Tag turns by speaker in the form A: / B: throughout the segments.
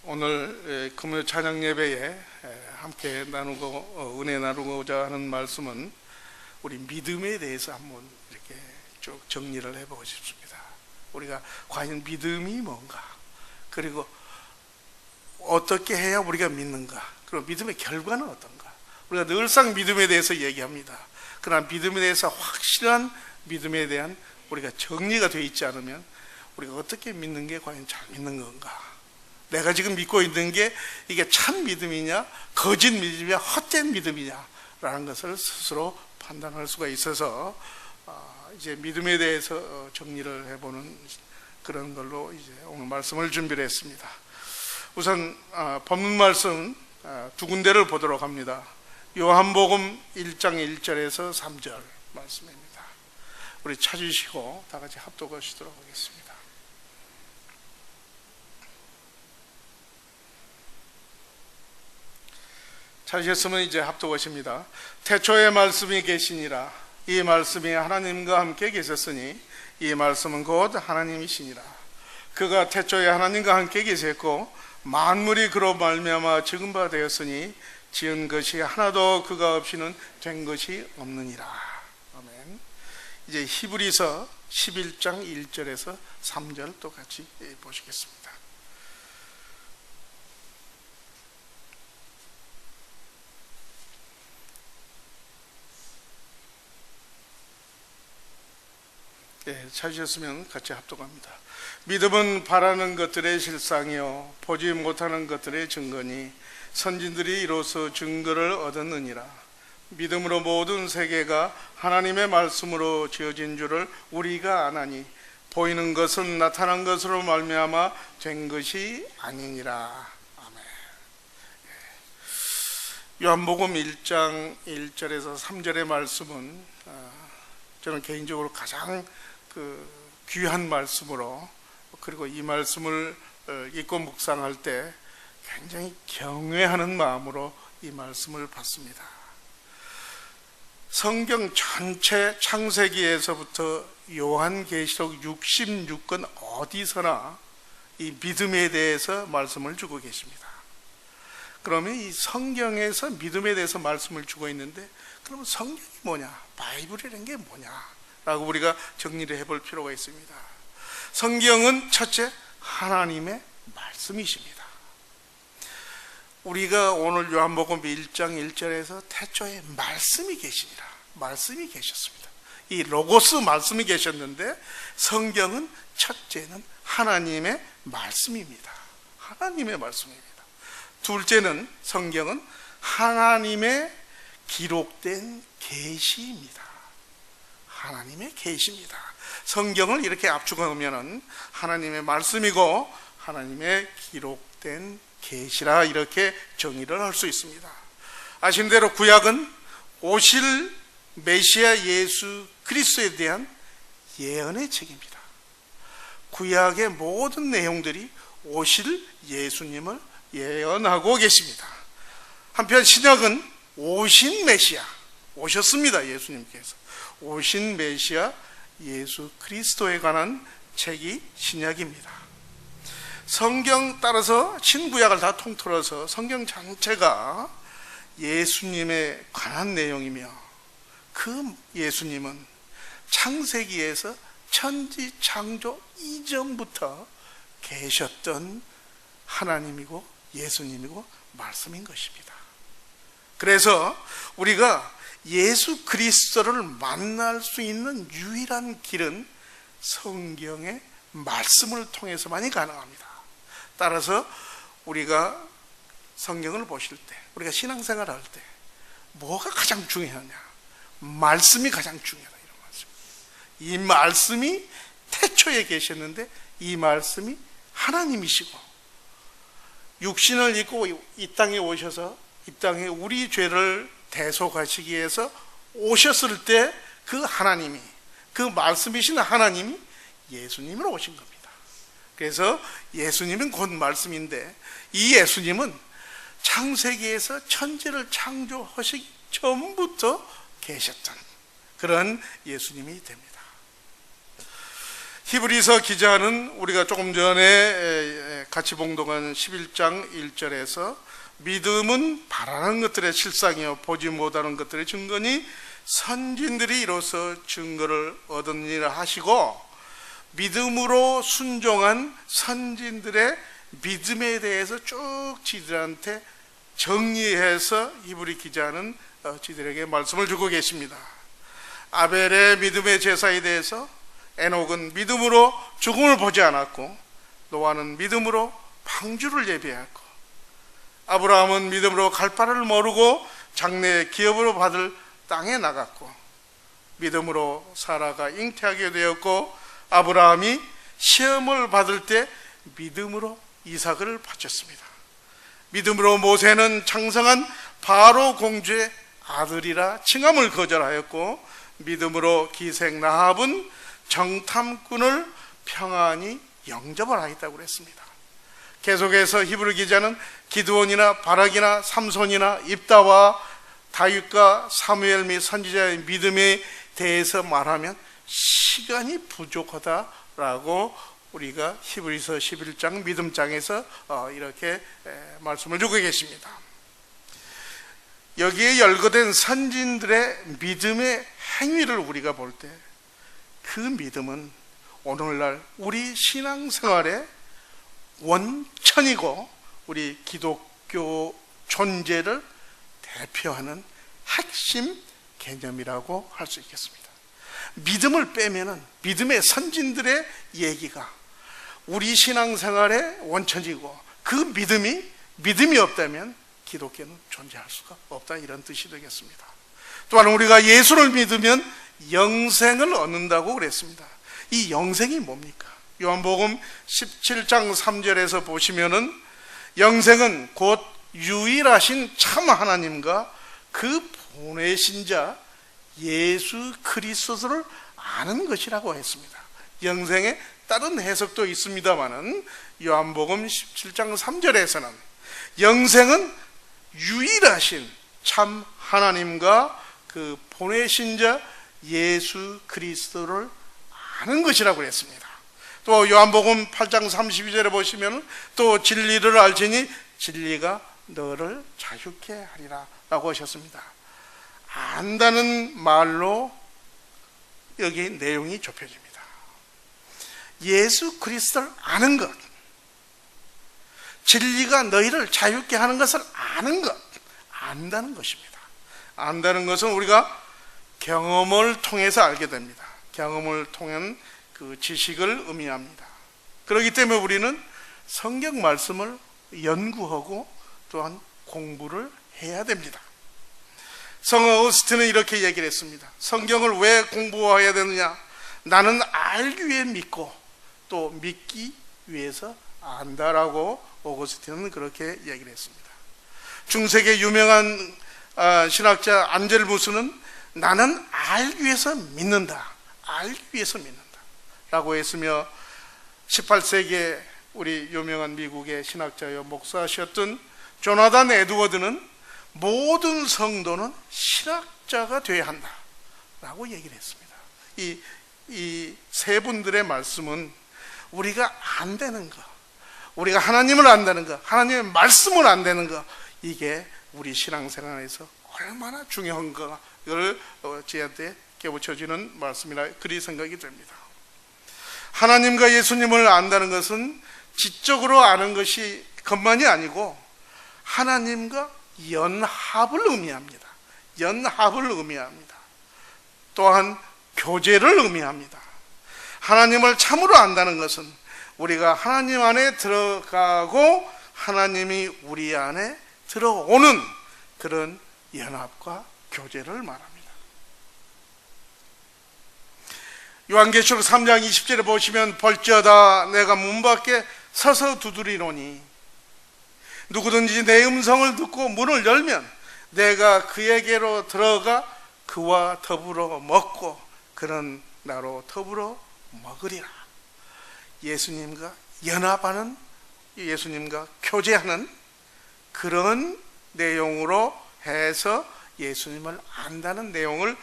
A: 오늘 금요 찬양 예배에 함께 나누고 은혜 나누고자 하는 말씀은 우리 믿음에 대해서 한번 이렇게 쭉 정리를 해보고 싶습니다. 우리가 과연 믿음이 뭔가, 그리고 어떻게 해야 우리가 믿는가, 그리고 믿음의 결과는 어떤가. 우리가 늘상 믿음에 대해서 얘기합니다. 그러나 믿음에 대해서 확실한 믿음에 대한 우리가 정리가 되어 있지 않으면 우리가 어떻게 믿는 게 과연 잘 믿는 건가, 내가 지금 믿고 있는 게 이게 참 믿음이냐, 거짓 믿음이냐, 헛된 믿음이냐 라는 것을 스스로 판단할 수가 있어서 이제 믿음에 대해서 정리를 해보는 그런 걸로 이제 오늘 말씀을 준비를 했습니다. 우선 본문 말씀 두 군데를 보도록 합니다. 요한복음 1장 1절에서 3절 말씀입니다. 우리 찾으시고 다 같이 합독하시도록 하겠습니다. 찾으셨으면 이제 합독하십니다. 태초에 말씀이 계시니라. 이 말씀이 하나님과 함께 계셨으니 이 말씀은 곧 하나님이시니라. 그가 태초에 하나님과 함께 계셨고 만물이 그로 말미암아 지은 바 되었으니 지은 것이 하나도 그가 없이는 된 것이 없느니라. 아멘. 이제 히브리서 11장 1절에서 3절 또 같이 보시겠습니다. 찾으셨으면 같이 합독합니다. 믿음은 바라는 것들의 실상이요 보지 못하는 것들의 증거니 선진들이 이로써 증거를 얻었느니라. 믿음으로 모든 세계가 하나님의 말씀으로 지어진 줄을 우리가 아나니 보이는 것은 나타난 것으로 말미암아 된 것이 아니니라. 아멘. 요한복음 1장 1절에서 3절의 말씀은 저는 개인적으로 가장 귀한 말씀으로, 그리고 이 말씀을 읽고 묵상할 때 굉장히 경외하는 마음으로 이 말씀을 받습니다. 성경 전체 창세기에서부터 요한계시록 66권 어디서나 이 믿음에 대해서 말씀을 주고 계십니다. 그러면 이 성경에서 믿음에 대해서 말씀을 주고 있는데, 그러면 성경이 뭐냐, 바이블이라는 게 뭐냐 라고 우리가 정리를 해볼 필요가 있습니다. 성경은 첫째 하나님의 말씀이십니다. 우리가 오늘 요한복음 1장 1절에서 태초에 말씀이 계시니라, 말씀이 계셨습니다. 이 로고스 말씀이 계셨는데 성경은 첫째는 하나님의 말씀입니다. 하나님의 말씀입니다. 둘째는 성경은 하나님의 기록된 계시입니다. 하나님의 계시입니다. 성경을 이렇게 압축해 놓으면 하나님의 말씀이고 하나님의 기록된 계시라, 이렇게 정의를 할 수 있습니다. 아시는 대로 구약은 오실 메시아 예수 그리스도에 대한 예언의 책입니다. 구약의 모든 내용들이 오실 예수님을 예언하고 계십니다. 한편 신약은 오신 메시아, 오셨습니다. 예수님께서 오신 메시아 예수 그리스도에 관한 책이 신약입니다. 성경 따라서 신구약을 다 통틀어서 성경 전체가 예수님에 관한 내용이며, 그 예수님은 창세기에서 천지 창조 이전부터 계셨던 하나님이고 예수님이고 말씀인 것입니다. 그래서 우리가 예수 그리스도를 만날 수 있는 유일한 길은 성경의 말씀을 통해서만이 가능합니다. 따라서 우리가 성경을 보실 때, 우리가 신앙생활 할 때 뭐가 가장 중요하냐? 말씀이 가장 중요하다, 이런 말씀. 이 말씀이 태초에 계셨는데 이 말씀이 하나님이시고 육신을 입고 이 땅에 오셔서 이 땅에 우리 죄를 대속하시기 위해서 오셨을 때 그 하나님이, 그 말씀이신 하나님이 예수님으로 오신 겁니다. 그래서 예수님은 곧 말씀인데, 이 예수님은 창세기에서 천지를 창조하시기 전부터 계셨던 그런 예수님이 됩니다. 히브리서 기자는 우리가 조금 전에 같이 봉독한 11장 1절에서 믿음은 바라는 것들의 실상이요 보지 못하는 것들의 증거니 선진들이 이로써 증거를 얻으니라 하시고, 믿음으로 순종한 선진들의 믿음에 대해서 쭉 지들한테 정리해서 히브리 기자는 지들에게 말씀을 주고 계십니다. 아벨의 믿음의 제사에 대해서 에녹은 믿음으로 죽음을 보지 않았고, 노아는 믿음으로 방주를 예비했고, 아브라함은 믿음으로 갈 바를 모르고 장래의 기업으로 받을 땅에 나갔고, 믿음으로 사라가 잉태하게 되었고, 아브라함이 시험을 받을 때 믿음으로 이삭을 바쳤습니다. 믿음으로 모세는 장성한 바로 공주의 아들이라 칭함을 거절하였고, 믿음으로 기생 라합은 정탐꾼을 평안히 영접을 하겠다고 그랬습니다. 계속해서 히브리 기자는 기드온이나 바락이나 삼손이나 입다와 다윗과 사무엘 및 선지자의 믿음에 대해서 말하면 시간이 부족하다라고 우리가 히브리서 11장 믿음장에서 이렇게 말씀을 주고 계십니다. 여기에 열거된 선진들의 믿음의 행위를 우리가 볼 때 그 믿음은 오늘날 우리 신앙생활의 원천이고 우리 기독교 존재를 대표하는 핵심 개념이라고 할 수 있겠습니다. 믿음을 빼면은 믿음의 선진들의 얘기가 우리 신앙생활의 원천이고, 그 믿음이 없다면 기독교는 존재할 수가 없다, 이런 뜻이 되겠습니다. 또한 우리가 예수를 믿으면 영생을 얻는다고 그랬습니다. 이 영생이 뭡니까? 요한복음 17장 3절에서 보시면은 영생은 곧 유일하신 참 하나님과 그 보내신 자 예수 그리스도를 아는 것이라고 했습니다. 영생에 다른 해석도 있습니다만은 요한복음 17장 3절에서는 영생은 유일하신 참 하나님과 그 보내신 자 예수 그리스도를 아는 것이라고 했습니다. 또 요한복음 8장 32절에 보시면 또 진리를 알지니 진리가 너를 자유케 하리라 라고 하셨습니다. 안다는 말로 여기 내용이 좁혀집니다. 예수 그리스도를 아는 것, 진리가 너희를 자유케 하는 것을 아는 것, 안다는 것입니다. 안다는 것은 우리가 경험을 통해서 알게 됩니다. 경험을 통한 그 지식을 의미합니다. 그렇기 때문에 우리는 성경 말씀을 연구하고 또한 공부를 해야 됩니다. 성 어거스틴은 이렇게 얘기를 했습니다. 성경을 왜 공부해야 되느냐? 나는 알기 위해 믿고 또 믿기 위해서 안다라고 어거스틴은 그렇게 얘기를 했습니다. 중세계 유명한 신학자 안젤무스는 나는 알기 위해서 믿는다, 알기 위해서 믿는다 라고 했으며, 18세기에 우리 유명한 미국의 신학자여 목사셨던 조나단 에드워드는 모든 성도는 신학자가 되어야 한다 라고 얘기를 했습니다. 이 세 분들의 말씀은 우리가 안 되는 거, 우리가 하나님을 안다는 거, 하나님의 말씀을 안다는 거, 이게 우리 신앙생활에서 얼마나 중요한가를 저희한테 깨우쳐지는 말씀이라 그리 생각이 됩니다. 하나님과 예수님을 안다는 것은 지적으로 아는 것이 것만이 아니고 하나님과 연합을 의미합니다. 연합을 의미합니다. 또한 교제를 의미합니다. 하나님을 참으로 안다는 것은 우리가 하나님 안에 들어가고 하나님이 우리 안에 들어오는 그런 연합과 교제를 말합니다. 요한계시록 3장 20절에 보시면 볼지어다 내가 문 밖에 서서 두드리노니 누구든지 내 음성을 듣고 문을 열면 내가 그에게로 들어가 그와 더불어 먹고 그는 나로 더불어 먹으리라. 예수님과 연합하는, 예수님과 교제하는 그런 내용으로 해서 예수님을 안다는 내용을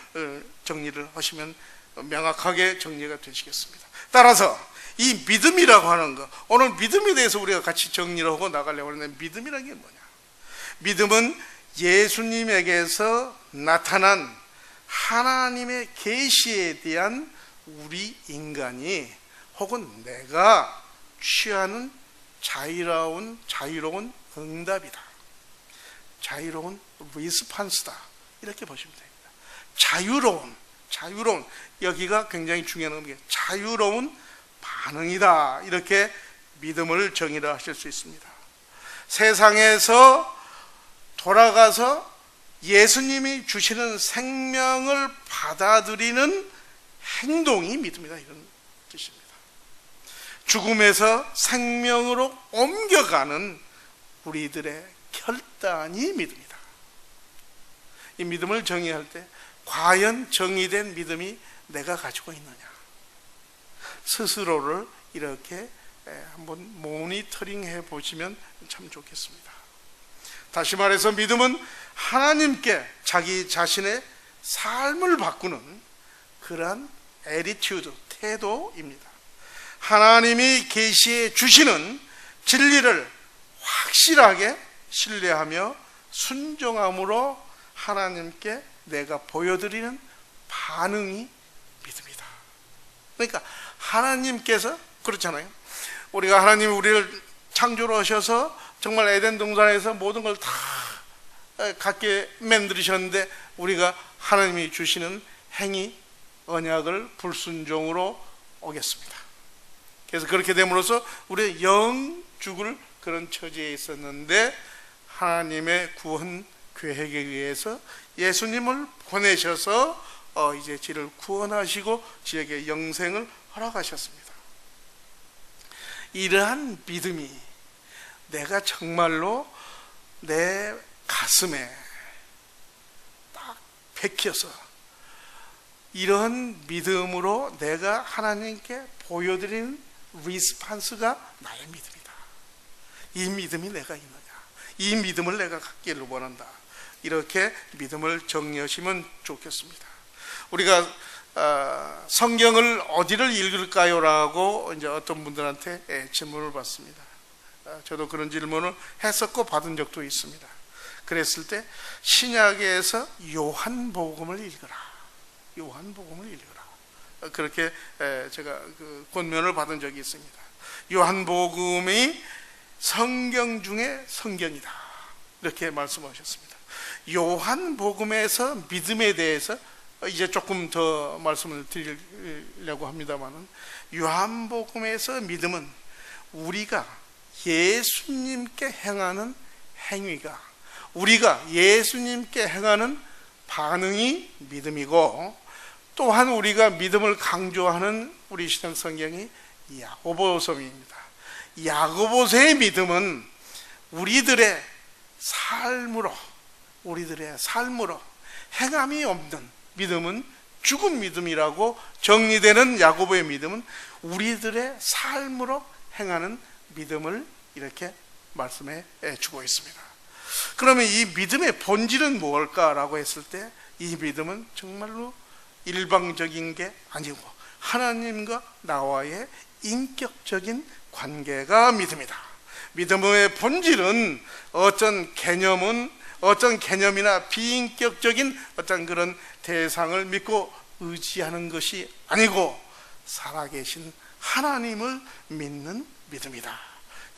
A: 정리를 하시면 명확하게 정리가 되시겠습니다. 따라서 이 믿음이라고 하는 것, 오늘 믿음에 대해서 우리가 같이 정리를 하고 나가려고 하는데, 믿음이라는 게 뭐냐? 믿음은 예수님에게서 나타난 하나님의 계시에 대한 우리 인간이 혹은 내가 취하는 자유로운 응답이다. 자유로운 리스판스다. 이렇게 보시면 됩니다. 자유로운 여기가 굉장히 중요한 겁니다. 자유로운 반응이다. 이렇게 믿음을 정의를 하실 수 있습니다. 세상에서 돌아가서 예수님이 주시는 생명을 받아들이는 행동이 믿음이다. 이런 뜻입니다. 죽음에서 생명으로 옮겨가는 우리들의 결단이 믿음이다. 이 믿음을 정의할 때 과연 정의된 믿음이 내가 가지고 있느냐, 스스로를 이렇게 한번 모니터링 해 보시면 참 좋겠습니다. 다시 말해서 믿음은 하나님께 자기 자신의 삶을 바꾸는 그러한 애티튜드, 태도입니다. 하나님이 계시해 주시는 진리를 확실하게 신뢰하며 순종함으로 하나님께 내가 보여드리는 반응이 믿음이다. 그러니까 하나님께서 그렇잖아요. 우리가 하나님이 우리를 창조를 하셔서 정말 에덴 동산에서 모든 걸 다 갖게 만드셨는데, 우리가 하나님이 주시는 행위, 언약을 불순종으로 오겠습니다. 그래서 그렇게 됨으로써 우리의 영 죽을 그런 처지에 있었는데, 하나님의 구원 계획에 의해서 예수님을 보내셔서 이제 지를 구원하시고 지에게 영생을 허락하셨습니다. 이러한 믿음이 내가 정말로 내 가슴에 딱 박혀서 이런 믿음으로 내가 하나님께 보여드리는 리스판스가 나의 믿음이다. 이 믿음이 내가 있느냐, 이 믿음을 내가 갖기를 원한다. 이렇게 믿음을 정리하시면 좋겠습니다. 우리가 성경을 어디를 읽을까요? 라고 이제 어떤 분들한테 질문을 받습니다. 저도 그런 질문을 했었고 받은 적도 있습니다. 그랬을 때 신약에서 요한복음을 읽어라, 요한복음을 읽어라, 그렇게 제가 그 권면을 받은 적이 있습니다. 요한복음이 성경 중에 성경이다, 이렇게 말씀하셨습니다. 요한복음에서 믿음에 대해서 이제 조금 더 말씀을 드리려고 합니다만은, 요한복음에서 믿음은 우리가 예수님께 행하는 행위가, 우리가 예수님께 행하는 반응이 믿음이고, 또한 우리가 믿음을 강조하는 우리 신약 성경이 야고보서입니다. 야고보서의 믿음은 우리들의 삶으로 행함이 없는 믿음은 죽은 믿음이라고 정리되는 야고보의 믿음은 우리들의 삶으로 행하는 믿음을 이렇게 말씀해 주고 있습니다. 그러면 이 믿음의 본질은 무엇일까라고 했을 때, 이 믿음은 정말로 일방적인 게 아니고 하나님과 나와의 인격적인 관계가 믿음이다. 믿음의 본질은 어떤 개념이나 비인격적인 어떤 그런 대상을 믿고 의지하는 것이 아니고 살아계신 하나님을 믿는 믿음이다.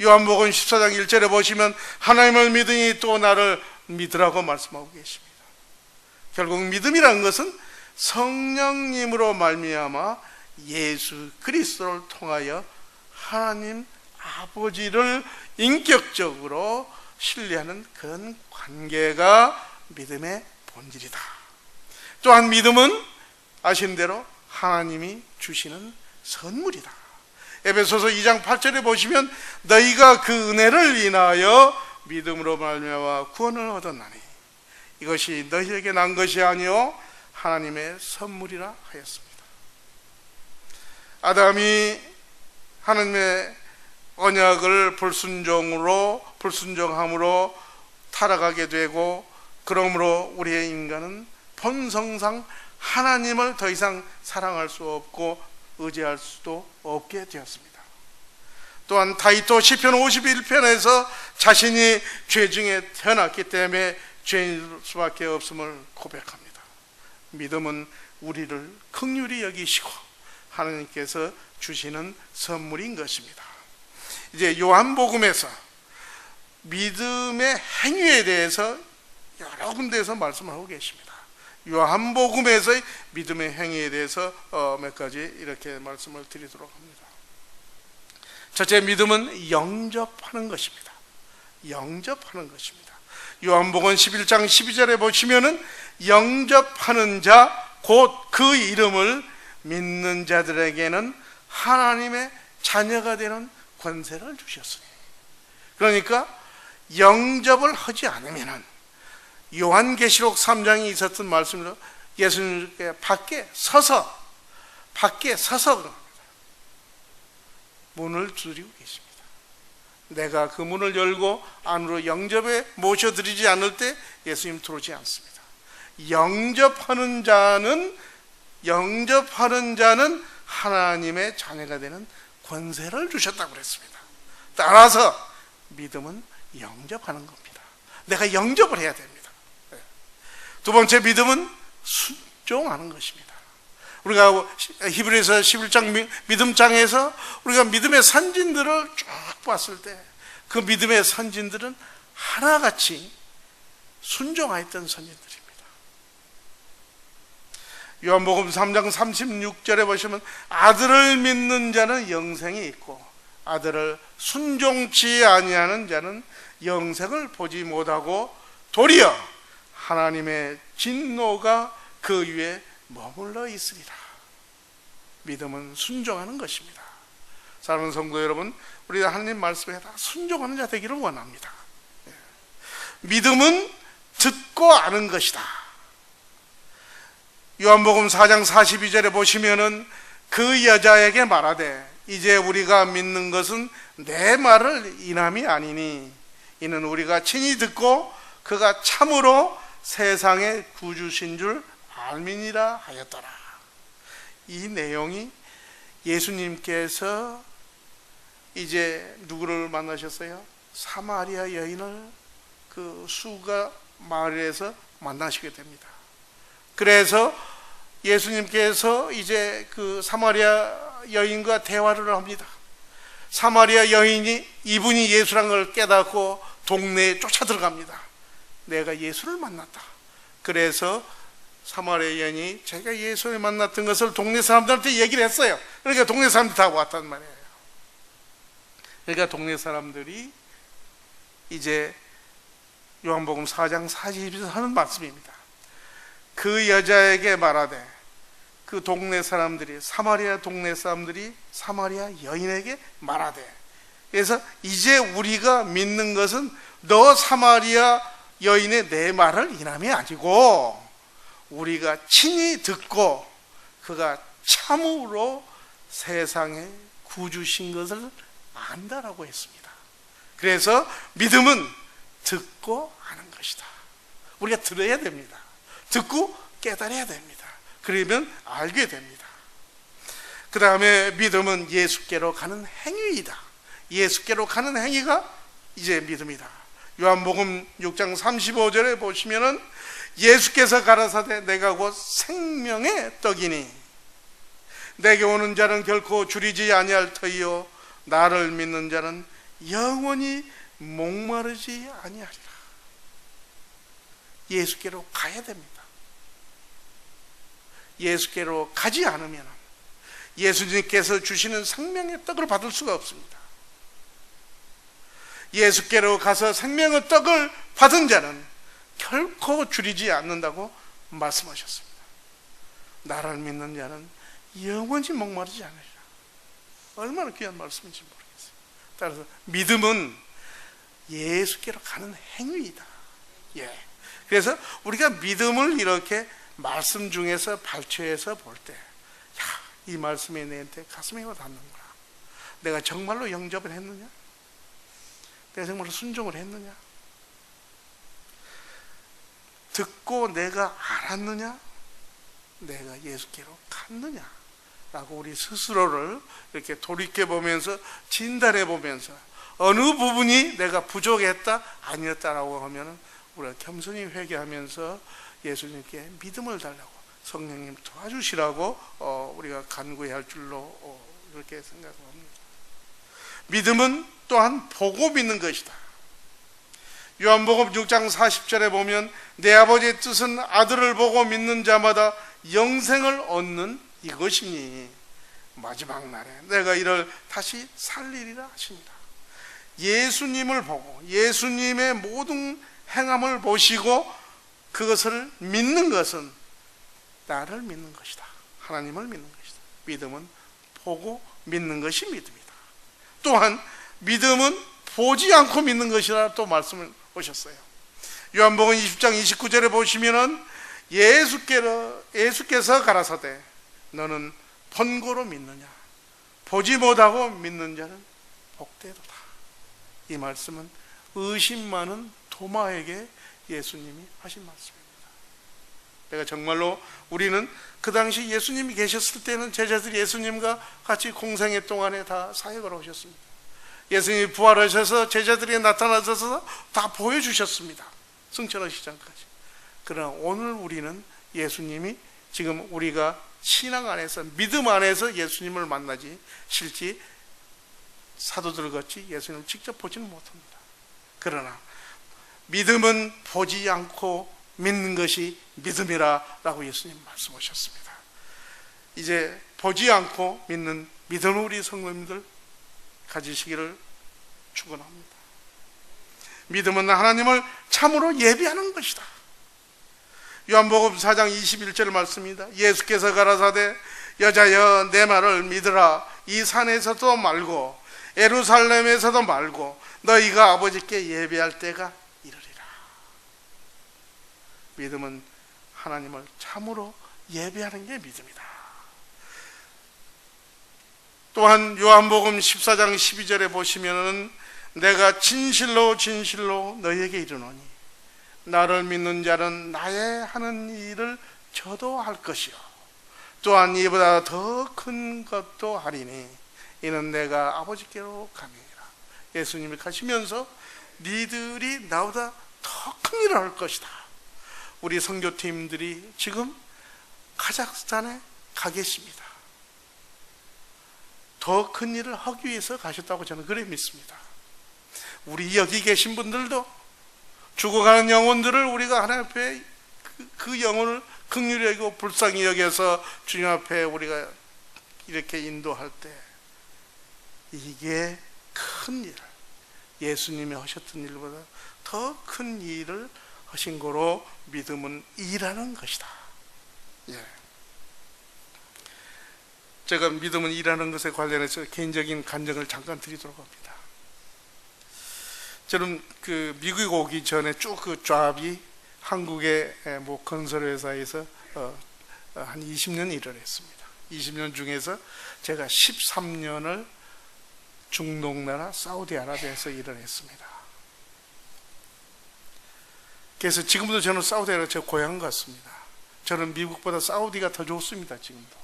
A: 요한복음 14장 1절에 보시면 하나님을 믿으니 또 나를 믿으라고 말씀하고 계십니다. 결국 믿음이라는 것은 성령님으로 말미암아 예수 그리스도를 통하여 하나님 아버지를 인격적으로 신뢰하는 그런 관계가 믿음의 본질이다. 또한 믿음은 아시는 대로 하나님이 주시는 선물이다. 에베소서 2장 8절에 보시면 너희가 그 은혜를 인하여 믿음으로 말미암아 구원을 얻었나니 이것이 너희에게 난 것이 아니요 하나님의 선물이라 하였습니다. 아담이 하나님의 언약을 불순종함으로 타락하게 되고, 그러므로 우리의 인간은 본성상 하나님을 더 이상 사랑할 수 없고 의지할 수도 없게 되었습니다. 또한 다윗도 시편 51편에서 자신이 죄 중에 태어났기 때문에 죄인일 수밖에 없음을 고백합니다. 믿음은 우리를 긍휼히 여기시고 하나님께서 주시는 선물인 것입니다. 이제 요한복음에서 믿음의 행위에 대해서 여러 군데에서 말씀을 하고 계십니다. 요한복음에서의 믿음의 행위에 대해서 몇 가지 이렇게 말씀을 드리도록 합니다. 첫째, 믿음은 영접하는 것입니다. 영접하는 것입니다. 요한복음 11장 12절에 보시면은 영접하는 자 곧 그 이름을 믿는 자들에게는 하나님의 자녀가 되는 권세를 주셨으니, 그러니까 영접을 하지 않으면은 요한계시록 3장에 있었던 말씀으로 예수님께 밖에 서서 그럽니다. 문을 두드리고 계십니다. 내가 그 문을 열고 안으로 영접에 모셔드리지 않을 때 예수님 들어오지 않습니다. 영접하는 자는 하나님의 자녀가 되는 권세를 주셨다고 그랬습니다. 따라서 믿음은 영접하는 겁니다. 내가 영접을 해야 됩니다. 두 번째, 믿음은 순종하는 것입니다. 우리가 히브리서 11장 믿음장에서 우리가 믿음의 선진들을 쭉 봤을 때 그 믿음의 선진들은 하나같이 순종하였던 선진들입니다. 요한복음 3장 36절에 보시면 아들을 믿는 자는 영생이 있고 아들을 순종치 아니하는 자는 영생을 보지 못하고 도리어 하나님의 진노가 그 위에 머물러 있으리라. 믿음은 순종하는 것입니다. 사랑하는 성도 여러분, 우리 하나님 말씀에 다 순종하는 자 되기를 원합니다. 믿음은 듣고 아는 것이다. 요한복음 4장 42절에 보시면은 그 여자에게 말하되 이제 우리가 믿는 것은 내 말을 인함이 아니니 이는 우리가 친히 듣고 그가 참으로 세상의 구주신 줄 알미니라 하였더라. 이 내용이 예수님께서 이제 누구를 만나셨어요? 사마리아 여인을 그 수가 마을에서 만나시게 됩니다. 그래서 예수님께서 이제 그 사마리아 여인과 대화를 합니다. 사마리아 여인이 이분이 예수란 걸 깨닫고 동네에 쫓아 들어갑니다. 내가 예수를 만났다. 그래서 사마리아 여인이 제가 예수를 만났던 것을 동네 사람들한테 얘기를 했어요. 그러니까 동네 사람들이 다 왔단 말이에요. 그러니까 동네 사람들이 이제 요한복음 4장 40절에서 하는 말씀입니다. 그 여자에게 말하되, 그 동네 사람들이, 사마리아 동네 사람들이 사마리아 여인에게 말하되, 그래서 이제 우리가 믿는 것은 너 사마리아 여인의 내 말을 인함이 아니고 우리가 친히 듣고 그가 참으로 세상에 구주신 것을 안다라고 했습니다. 그래서 믿음은 듣고 아는 것이다. 우리가 들어야 됩니다. 듣고 깨달아야 됩니다. 그러면 알게 됩니다. 그 다음에 믿음은 예수께로 가는 행위이다. 예수께로 가는 행위가 이제 믿음이다. 요한복음 6장 35절에 보시면은 예수께서 가라사대 내가 곧 생명의 떡이니 내게 오는 자는 결코 줄이지 아니할 터이요 나를 믿는 자는 영원히 목마르지 아니하리라. 예수께로 가야 됩니다. 예수께로 가지 않으면 예수님께서 주시는 생명의 떡을 받을 수가 없습니다. 예수께로 가서 생명의 떡을 받은 자는 결코 줄이지 않는다고 말씀하셨습니다. 나를 믿는 자는 영원히 목마르지 않으리라. 얼마나 귀한 말씀인지 모르겠어요. 따라서 믿음은 예수께로 가는 행위이다. 예. 그래서 우리가 믿음을 이렇게 말씀 중에서 발췌해서 볼 때, 이 말씀이 내한테 가슴에 와닿는구나. 내가 정말로 영접을 했느냐? 내가 정말로 순종을 했느냐? 듣고 내가 알았느냐? 내가 예수께로 갔느냐? 라고 우리 스스로를 이렇게 돌이켜보면서 진단해보면서 어느 부분이 내가 부족했다, 아니었다라고 하면 우리가 겸손히 회개하면서 예수님께 믿음을 달라고, 성령님 도와주시라고 우리가 간구해야 할 줄로 그렇게 생각합니다. 믿음은 또한 보고 믿는 것이다. 요한복음 6장 40절에 보면 내 아버지의 뜻은 아들을 보고 믿는 자마다 영생을 얻는 이것이니 마지막 날에 내가 이를 다시 살리리라 하십니다. 예수님을 보고 예수님의 모든 행함을 보시고 그것을 믿는 것은 나를 믿는 것이다. 하나님을 믿는 것이다. 믿음은 보고 믿는 것이 믿음이다. 또한 믿음은 보지 않고 믿는 것이라 또 말씀을 하셨어요. 요한복음 20장 29절에 보시면은 예수께서 가라사대 너는 본고로 믿느냐? 보지 못하고 믿는 자는 복되도다. 이 말씀은 의심 많은 도마에게 예수님이 하신 말씀입니다. 내가 정말로 우리는 그 당시 예수님이 계셨을 때는 제자들이 예수님과 같이 공생애 동안에 다 사역을 하셨습니다. 예수님이 부활하셔서 제자들이 나타나셔서 다 보여주셨습니다. 승천하시기 전까지. 그러나 오늘 우리는 예수님이 지금 우리가 신앙 안에서 믿음 안에서 예수님을 만나지 실제 사도들 같이 예수님을 직접 보지는 못합니다. 그러나 믿음은 보지 않고 믿는 것이 믿음이라 라고 예수님 말씀하셨습니다. 이제 보지 않고 믿는 믿음을 우리 성도님들 가지시기를 축원합니다. 믿음은 하나님을 참으로 예비하는 것이다. 요한복음 4장 21절 말씀입니다. 예수께서 가라사대 여자여 내 말을 믿으라. 이 산에서도 말고 예루살렘에서도 말고 너희가 아버지께 예배할 때가 이르리라. 믿음은 하나님을 참으로 예배하는 게 믿음이다. 또한 요한복음 14장 12절에 보시면은 내가 진실로 진실로 너희에게 이르노니 나를 믿는 자는 나의 하는 일을 저도 할 것이요 또한 이보다 더 큰 것도 하리니 이는 내가 아버지께로 가미니라. 예수님이 가시면서 니들이 나보다 더 큰 일을 할 것이다. 우리 선교팀들이 지금 카자흐스탄에 가 계십니다. 더 큰 일을 하기 위해서 가셨다고 저는 그래 믿습니다. 우리 여기 계신 분들도 죽어가는 영혼들을 우리가 하나님 앞에 그 영혼을 긍휼히 여기고 불쌍히 여겨서 주님 앞에 우리가 이렇게 인도할 때 이게 큰 일, 예수님이 하셨던 일보다 더 큰 일을 하신 거로 믿음은 일하는 것이다. 예. 제가 믿음은 일하는 것에 관련해서 개인적인 간증을 잠깐 드리도록 합니다. 저는 그 미국 오기 전에 쭉 그 잡이 한국의 뭐 건설회사에서 한 20년 일을 했습니다. 20년 중에서 제가 13년을 중동나라 사우디아라비아에서 일을 했습니다. 그래서 지금도 저는 사우디아라비아 제 고향 같습니다. 저는 미국보다 사우디가 더 좋습니다. 지금도.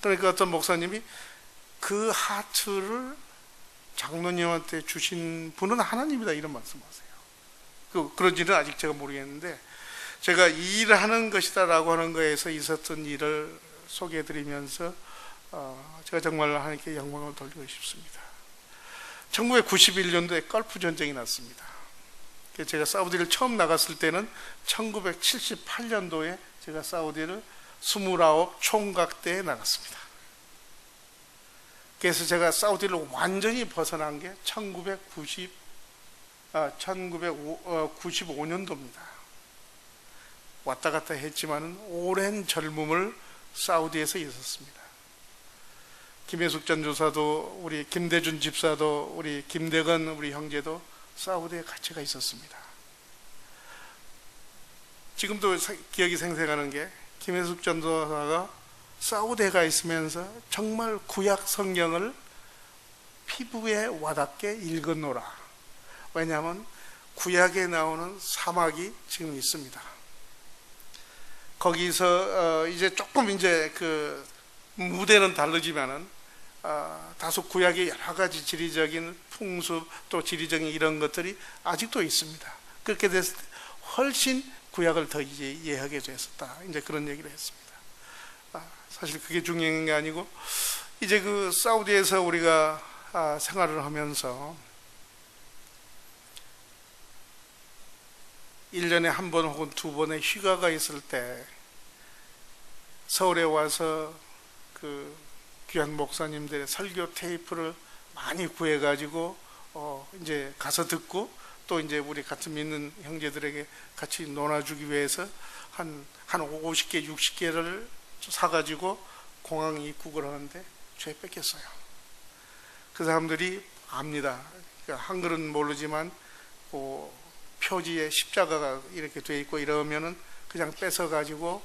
A: 그러니까 어떤 목사님이 그 하트를 장로님한테 주신 분은 하나님이다 이런 말씀하세요. 그런지는 아직 제가 모르겠는데 제가 일하는 것이다 라고 하는 거에서 있었던 일을 소개해 드리면서 제가 정말 하나님께 영광을 돌리고 싶습니다. 1991년도에 걸프 전쟁이 났습니다. 제가 사우디를 처음 나갔을 때는 1978년도에 제가 사우디를 29 총각대에 나갔습니다. 그래서 제가 사우디를 완전히 벗어난 게 1995년도입니다. 왔다 갔다 했지만 오랜 젊음을 사우디에서 있었습니다. 김혜숙 전도사도 우리 김대준 집사도 우리 김대건 우리 형제도 사우디에 같이 가 있었습니다. 지금도 기억이 생생하는 게 김혜숙 전도사가 사우디에 가 있으면서 정말 구약 성경을 피부에 와닿게 읽어놓으라. 왜냐하면 구약에 나오는 사막이 지금 있습니다. 거기서 이제 조금 이제 그 무대는 다르지만은 다소 구약의 여러 가지 지리적인 풍습 또 지리적인 이런 것들이 아직도 있습니다. 그렇게 됐을 때 훨씬 구약을 더 이제 이해하게 됐었다. 이제 그런 얘기를 했습니다. 사실 그게 중요한 게 아니고 이제 그 사우디에서 우리가 생활을 하면서 1년에 한 번 혹은 두 번의 휴가가 있을 때 서울에 와서 그 귀한 목사님들의 설교 테이프를 많이 구해가지고 이제 가서 듣고 또 이제 우리 같은 믿는 형제들에게 같이 놀아주기 위해서 한 50개, 60개를 사가지고 공항 입국을 하는데 죄 뺏겼어요. 그 사람들이 압니다. 한글은 모르지만 그 표지에 십자가가 이렇게 돼 있고 이러면은 그냥 뺏어가지고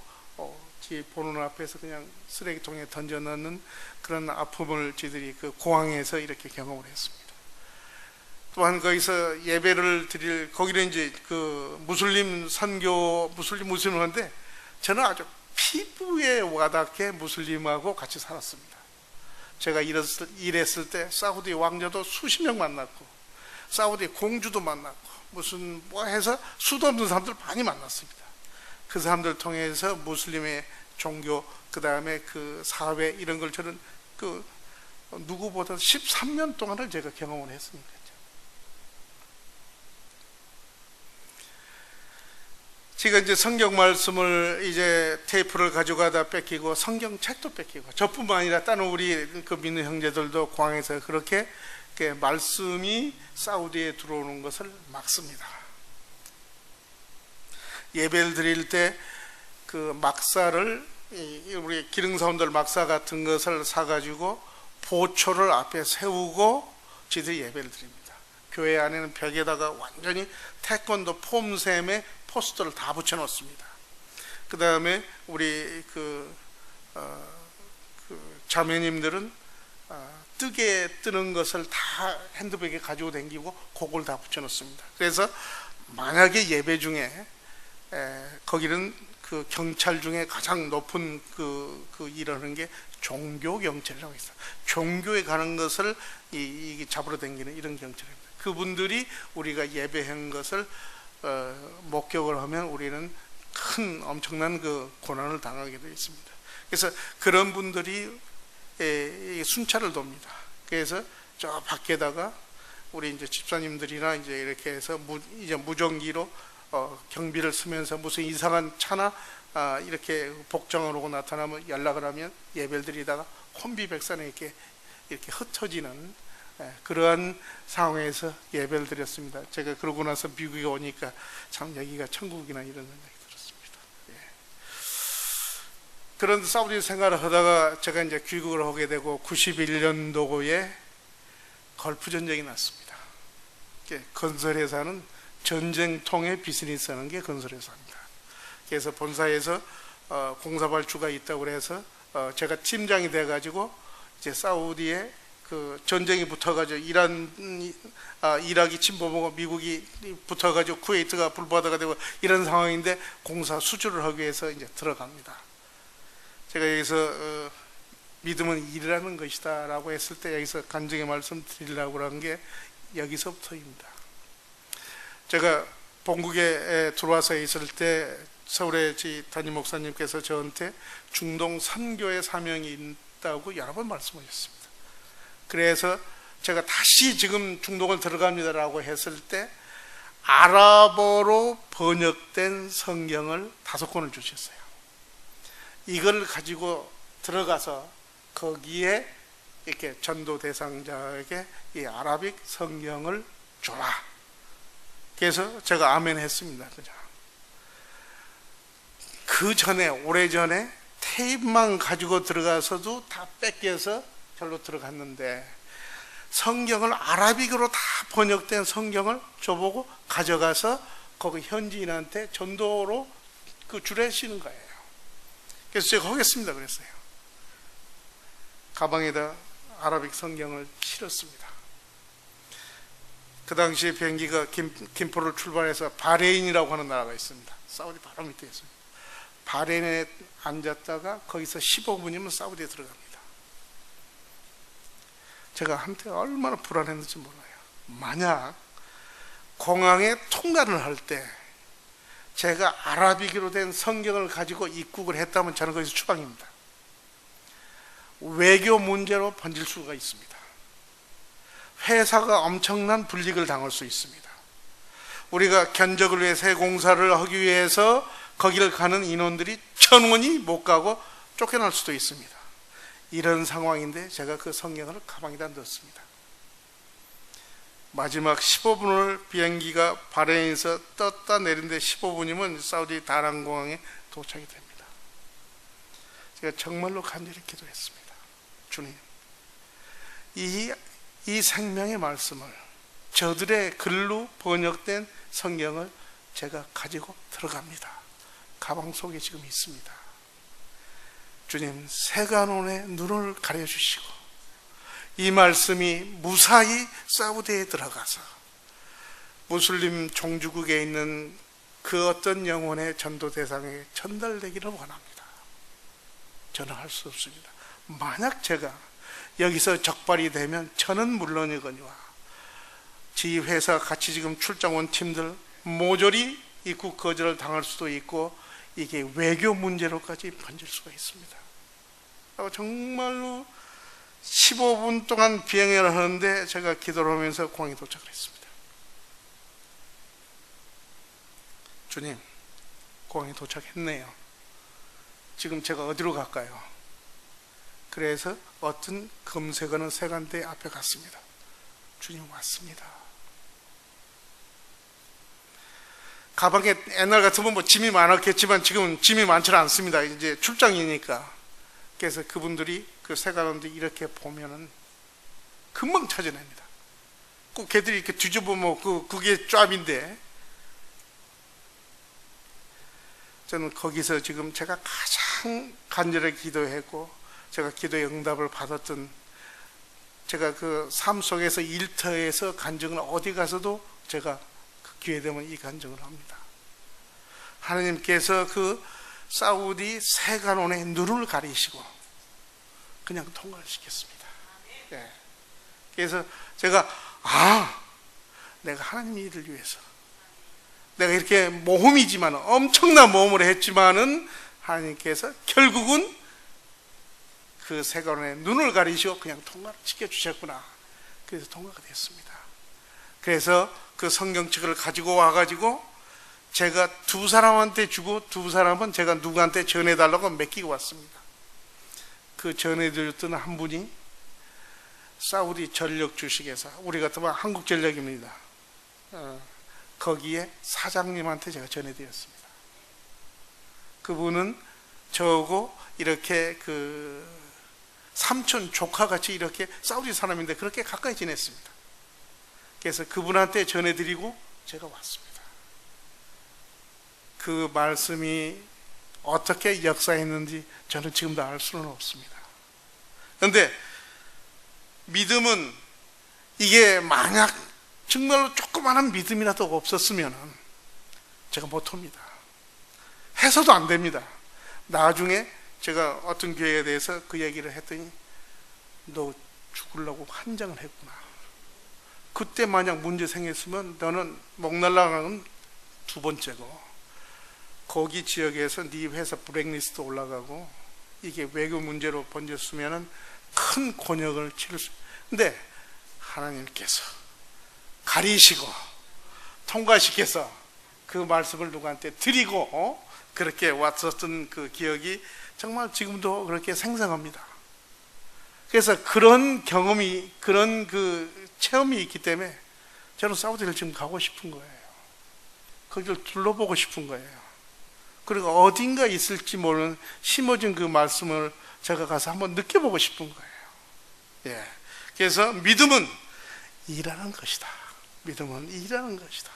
A: 보는 앞에서 그냥 쓰레기통에 던져 넣는 그런 아픔을 저희들이 그 공항에서 이렇게 경험을 했습니다. 또한 거기서 예배를 드릴 거기는 이제 그 무슬림 무슬림한데 저는 아주 피부에 와닿게 무슬림하고 같이 살았습니다. 제가 일했을 때 사우디 왕자도 수십 명 만났고 사우디 공주도 만났고 무슨 뭐 해서 수도 없는 사람들 많이 만났습니다. 그 사람들 통해서 무슬림의 종교 그 다음에 그 사회 이런 걸 저는 그 누구보다 13년 동안을 제가 경험을 했습니다. 제가 이제 성경 말씀을 이제 테이프를 가져가다 뺏기고 성경책도 뺏기고 저뿐만 아니라 다른 우리 그 믿는 형제들도 공항에서 그렇게 말씀이 사우디에 들어오는 것을 막습니다. 예배를 드릴 때 그 막사를 우리 기능사원들 막사 같은 것을 사가지고 보초를 앞에 세우고 저희들이 예배를 드립니다. 교회 안에는 벽에다가 완전히 태권도 폼셈의 포스터를 다 붙여놓습니다. 그 다음에 우리 그 자매님들은 뜨개 뜨는 것을 다 핸드백에 가지고 다니고 그걸 다 붙여놓습니다. 그래서 만약에 예배 중에 거기는 그 경찰 중에 가장 높은 그 일하는 게 종교 경찰이라고 있어요. 종교에 가는 것을 잡으러 다니는 이런 경찰입니다. 그분들이 우리가 예배한 것을 목격을 하면 우리는 큰 엄청난 그 고난을 당하게 되어 있습니다. 그래서 그런 분들이 순찰을 돕니다. 그래서 저 밖에다가 우리 이제 집사님들이나 이제 이렇게 해서 이제 무전기로 경비를 쓰면서 무슨 이상한 차나 이렇게 복장을 하고 나타나면 연락을 하면 예배를 드리다가 혼비백산에 이렇게 흩어지는 그러한 상황에서 예배를 드렸습니다. 제가 그러고 나서 미국에 오니까 참 여기가 천국이나 이런 생각이 들었습니다. 그런 사우디 생활을 하다가 제가 이제 귀국을 하게 되고 91년도에 걸프 전쟁이 났습니다. 건설회사는 전쟁통에 비즈니스 하는 게 건설회사입니다. 그래서 본사에서 공사 발주가 있다고 해서 제가 팀장이 돼가지고 이제 사우디에 그 전쟁이 붙어가지고 이라크 침범하고 미국이 붙어가지고 쿠웨이트가 불바다가 되고 이런 상황인데 공사 수주를 하기 위해서 이제 들어갑니다. 제가 여기서 믿음은 일이라는 것이다 라고 했을 때 여기서 간증의 말씀 드리려고 한 게 여기서부터입니다. 제가 본국에 들어와서 있을 때 서울의 담임 목사님께서 저한테 중동 선교의 사명이 있다고 여러 번 말씀하셨습니다. 그래서 제가 다시 지금 중동을 들어갑니다라고 했을 때 아랍어로 번역된 성경을 5권을 주셨어요. 이걸 가지고 들어가서 거기에 이렇게 전도 대상자에게 이 아라빅 성경을 줘라. 그래서 제가 아멘 했습니다. 그죠? 그 전에, 오래전에 테이프만 가지고 들어가서도 다 뺏겨서 절로 들어갔는데 성경을 아라빅으로 다 번역된 성경을 저보고 가져가서 거기 현지인한테 전도로 그 주례시는 거예요. 그래서 제가 하겠습니다 그랬어요. 가방에다 아라빅 성경을 실었습니다. 그 당시에 비행기가 김포를 출발해서 바레인이라고 하는 나라가 있습니다. 사우디 바로 밑에 있습니다. 바레인에 앉았다가 거기서 15분이면 사우디에 들어갑니다. 제가 한때 얼마나 불안했는지 몰라요. 만약 공항에 통과를 할 때 제가 아라비기로 된 성경을 가지고 입국을 했다면 저는 거기서 추방입니다. 외교 문제로 번질 수가 있습니다. 회사가 엄청난 불이익을 당할 수 있습니다. 우리가 견적을 위해 새 공사를 하기 위해서 거기를 가는 인원들이 1000원이 못 가고 쫓겨날 수도 있습니다. 이런 상황인데 제가 그 성경을 가방에다 넣었습니다. 마지막 15분을 비행기가 바레인에서 떴다 내린데 15분이면 사우디 다란공항에 도착이 됩니다. 제가 정말로 간절히 기도했습니다. 주님, 이 생명의 말씀을, 저들의 글로 번역된 성경을 제가 가지고 들어갑니다. 가방 속에 지금 있습니다. 주님, 세간원의 눈을 가려주시고 이 말씀이 무사히 사우디에 들어가서 무슬림 종주국에 있는 그 어떤 영혼의 전도 대상에 전달되기를 원합니다. 저는 할 수 없습니다. 만약 제가 여기서 적발이 되면 저는 물론이거니와 지 회사 같이 지금 출장 온 팀들 모조리 입국 거절을 당할 수도 있고 이게 외교 문제로까지 번질 수가 있습니다. 정말로 15분 동안 비행을 하는데 제가 기도를 하면서 공항에 도착을 했습니다. 주님, 공항에 도착했네요. 지금 제가 어디로 갈까요? 그래서 어떤 검색하는 세관대 앞에 갔습니다. 주님, 왔습니다. 가방에 옛날 같으면 뭐 짐이 많았겠지만 지금은 짐이 많지는 않습니다. 이제 출장이니까. 그래서 그분들이 그 세관원들이 이렇게 보면은 금방 찾아냅니다. 꼭 걔들이 이렇게 뒤져보면 그게 쫙인데, 저는 거기서 지금 제가 가장 간절하게 기도했고 제가 기도의 응답을 받았던, 제가 그 삶 속에서 일터에서 간증을 어디 가서도 제가 그 기회 되면 이 간증을 합니다. 하나님께서 그 사우디 세관원의 눈을 가리시고 그냥 통과를 시켰습니다. 네. 그래서 제가 내가 하나님 일을 위해서 내가 이렇게 모험이지만 엄청난 모험을 했지만은 하나님께서 결국은 그 세관원의 눈을 가리시고 그냥 통과를 시켜주셨구나. 그래서 통과가 됐습니다. 그래서 그 성경책을 가지고 와가지고 제가 2사람한테 주고 2사람은 제가 누구한테 전해달라고 맡기고 왔습니다. 그 전해드렸던 한 분이 사우디 전력 주식회사, 우리 같으면 한국전력입니다. 거기에 사장님한테 제가 전해드렸습니다. 그분은 저하고 이렇게 그 삼촌 조카같이 이렇게 사우디 사람인데 그렇게 가까이 지냈습니다. 그래서 그분한테 전해드리고 제가 왔습니다. 그 말씀이 어떻게 역사했는지 저는 지금도 알 수는 없습니다. 그런데 믿음은 이게 만약 정말로 조그마한 믿음이라도 없었으면 제가 못합니다. 해서도 안 됩니다. 나중에 제가 어떤 교회에 대해서 그 얘기를 했더니 너 죽으려고 환장을 했구나. 그때 만약 문제 생겼으면 너는 목 날라가는 2번째고 거기 지역에서 네 회사 블랙리스트 올라가고 이게 외교 문제로 번졌으면 큰 곤욕을 치를 수. 근데 하나님께서 가리시고 통과시켜서 그 말씀을 누구한테 드리고 그렇게 왔었던 그 기억이 정말 지금도 그렇게 생생합니다. 그래서 그런 경험이, 그런 그 체험이 있기 때문에 저는 사우디를 지금 가고 싶은 거예요. 거기를 둘러보고 싶은 거예요. 그리고 어딘가 있을지 모르는 심어진 그 말씀을 제가 가서 한번 느껴보고 싶은 거예요. 예. 그래서 믿음은 일하는 것이다. 믿음은 일하는 것이다.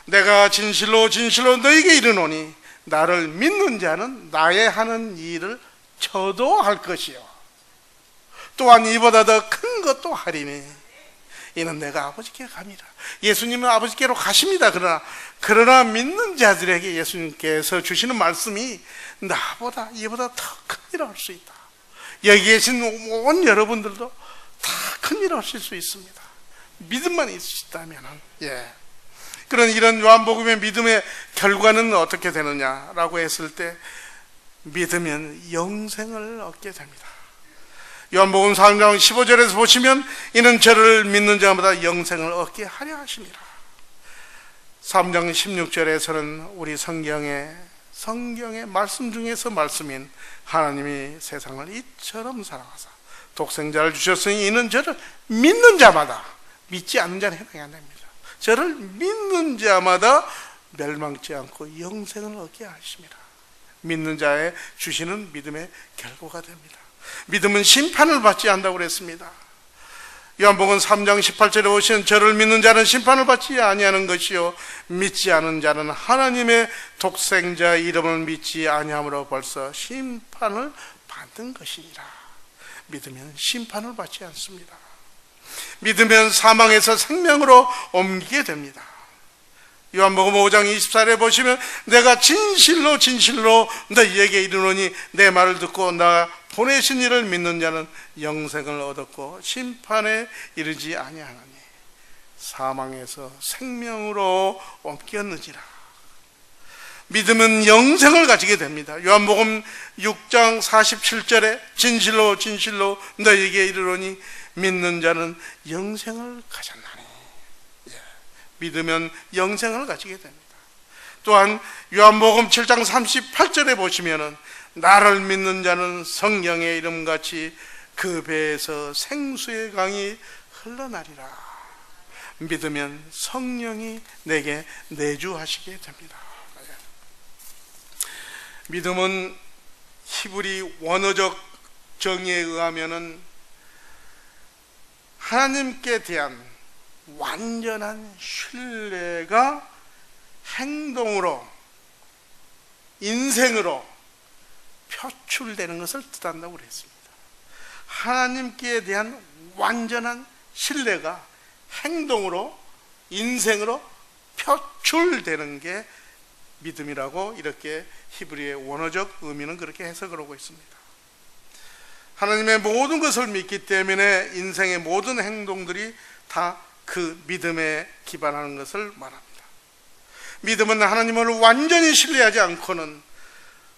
A: 내가 진실로 진실로 너에게 이르노니 나를 믿는 자는 나의 하는 일을 저도 할 것이요 또한 이보다 더 큰 것도 하리니 이는 내가 아버지께 감이라. 예수님은 아버지께로 가십니다. 그러나 믿는 자들에게 예수님께서 주시는 말씀이 나보다 이보다 더 큰 일을 할 수 있다. 여기 계신 온 여러분들도 다 큰 일을 하실 수 있습니다. 믿음만 있으시다면. 그런 이런 요한복음의 믿음의 결과는 어떻게 되느냐라고 했을 때, 믿으면 영생을 얻게 됩니다. 요한복음 4장 15절에서 보시면 이는 저를 믿는 자마다 영생을 얻게 하려 하심이라. 3장 16절에서는 우리 성경의 말씀 중에서 말씀인 하나님이 세상을 이처럼 사랑하사 독생자를 주셨으니 이는 저를 믿는 자마다, 믿지 않는 자는 해당이 안 됩니다. 저를 믿는 자마다 멸망치 않고 영생을 얻게 하심이라. 믿는 자의 주시는 믿음의 결과가 됩니다. 믿음은 심판을 받지 않는다고 그랬습니다. 요한복음 3장 18절에 보시면 저를 믿는 자는 심판을 받지 아니하는 것이요 믿지 않은 자는 하나님의 독생자 이름을 믿지 아니함으로 벌써 심판을 받는 것이니라. 믿으면 심판을 받지 않습니다. 믿으면 사망에서 생명으로 옮기게 됩니다. 요한복음 5장 24절에 보시면 내가 진실로 너희에게 이르노니 내 말을 듣고 나 보내신 이를 믿는 자는 영생을 얻었고 심판에 이르지 아니하나니 사망에서 생명으로 옮겼느니라. 믿으면 영생을 가지게 됩니다. 요한복음 6장 47절에 진실로 너희에게 이르노니 믿는 자는 영생을 가졌나니. 믿으면 영생을 가지게 됩니다. 또한 요한복음 7장 38절에 보시면은 나를 믿는 자는 성령의 이름같이 그 배에서 생수의 강이 흘러나리라. 믿으면 성령이 내게 내주하시게 됩니다. 믿음은 히브리 원어적 정의에 의하면은 하나님께 대한 완전한 신뢰가 행동으로, 인생으로 표출되는 것을 뜻한다고 그랬습니다. 하나님께 대한 완전한 신뢰가 행동으로, 인생으로 표출되는 게 믿음이라고 이렇게 히브리의 원어적 의미는 그렇게 해석을 하고 있습니다. 하나님의 모든 것을 믿기 때문에 인생의 모든 행동들이 다 그 믿음에 기반하는 것을 말합니다. 믿음은 하나님을 완전히 신뢰하지 않고는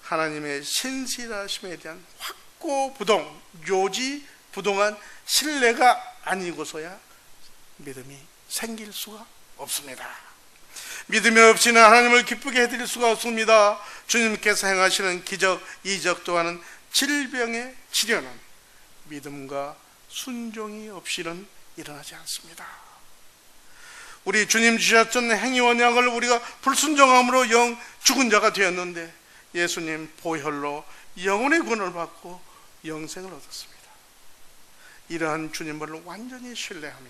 A: 하나님의 신실하심에 대한 확고부동, 요지부동한 신뢰가 아니고서야 믿음이 생길 수가 없습니다. 믿음이 없이는 하나님을 기쁘게 해드릴 수가 없습니다. 주님께서 행하시는 기적, 이적 또한 질병의 치료는 믿음과 순종이 없이는 일어나지 않습니다. 우리 주님 주셨던 행위원약을 우리가 불순종함으로 영 죽은 자가 되었는데 예수님 보혈로 영혼의 구원을 받고 영생을 얻었습니다. 이러한 주님을 완전히 신뢰하며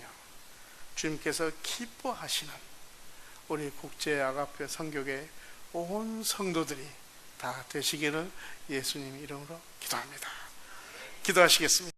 A: 주님께서 기뻐하시는 우리 국제 아가페 선교회 온 성도들이 다 되시기를 예수님 이름으로 기도합니다. 기도하시겠습니다.